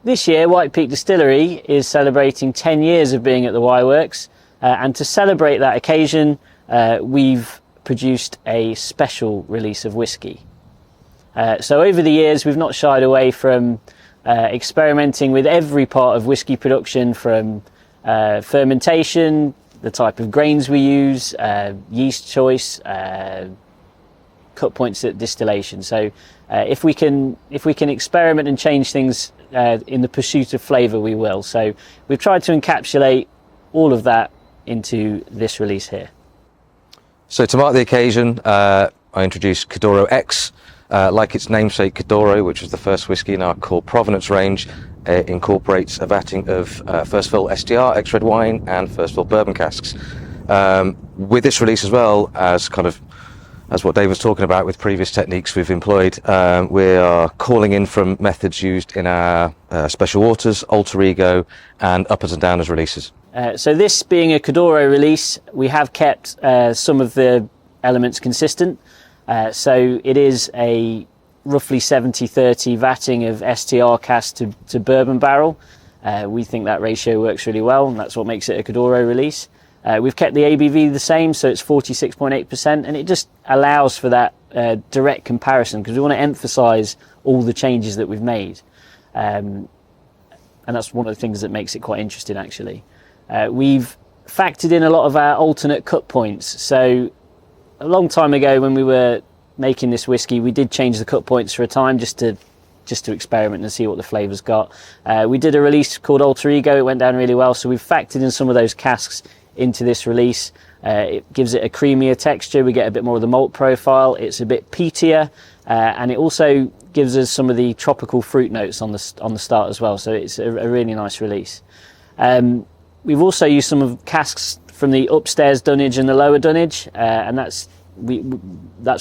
This year, White Peak Distillery is celebrating 10 years of being at the Wireworks, and to celebrate that occasion, we've produced a special release of whiskey. So over the years, we've not shied away from experimenting with every part of whiskey production, from fermentation, the type of grains we use, yeast choice, cut points at distillation. So if we can experiment and change things in the pursuit of flavour, we will. So we've tried to encapsulate all of that into this release here. So to mark the occasion, I introduced Caduro X. Like its namesake Caduro, which was the first whiskey in our core provenance range, incorporates a vatting of first fill STR, ex-red wine, and first fill bourbon casks. With this release as well, as what Dave was talking about with previous techniques we've employed, we are calling in from methods used in our special waters, alter ego, and uppers and downers releases. So this being a Caduro release, we have kept some of the elements consistent. So it is a roughly 70-30 vatting of STR cask to bourbon barrel. We think that ratio works really well, and that's what makes it a Caduro release. We've kept the ABV the same, so it's 46.8%, and it just allows for that direct comparison, because we want to emphasise all the changes that we've made. And that's one of the things that makes it quite interesting, actually. We've factored in a lot of our alternate cut points. So a long time ago, when we were making this whiskey, we did change the cut points for a time just to experiment and see what the flavours got. We did a release called Alter Ego. It went down really well, so we've factored in some of those casks into this release. It gives it a creamier texture. We get a bit more of the malt profile. It's a bit peatier, and it also gives us some of the tropical fruit notes on the start as well. So it's a really nice release. We've also used some of casks from the upstairs dunnage and the lower dunnage, and that's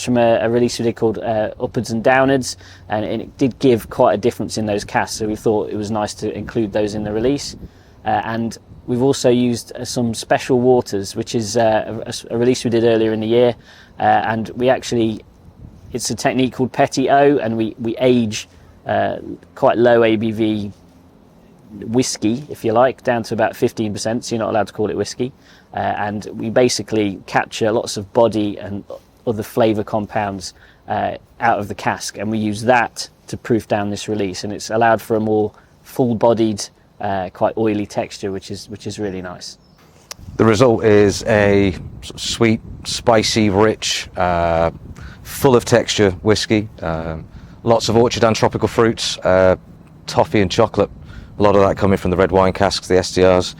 from a release we did called Upwards and Downwards, and it did give quite a difference in those casks, so we thought it was nice to include those in the release. And we've also used some special waters, which is a release we did earlier in the year, and it's a technique called Petit O, and we age quite low ABV whiskey, if you like, down to about 15%, so you're not allowed to call it whiskey. And we basically capture lots of body and other flavour compounds out of the cask, and we use that to proof down this release, and it's allowed for a more full-bodied, quite oily texture, which is really nice. The result is a sort of sweet, spicy, rich, full of texture whiskey. Lots of orchard and tropical fruits, toffee and chocolate. A lot of that coming from the red wine casks, the STRs.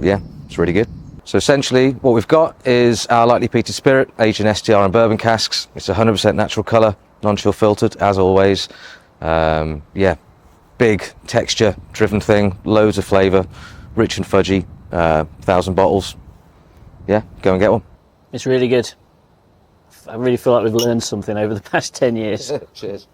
Yeah, it's really good. So essentially what we've got is our lightly peated spirit, aged in STR and bourbon casks. It's 100% natural colour, non-chill filtered, as always. Yeah, big texture driven thing, loads of flavour, rich and fudgy, 1,000 bottles. Yeah, go and get one. It's really good. I really feel like we've learned something over the past 10 years. Cheers.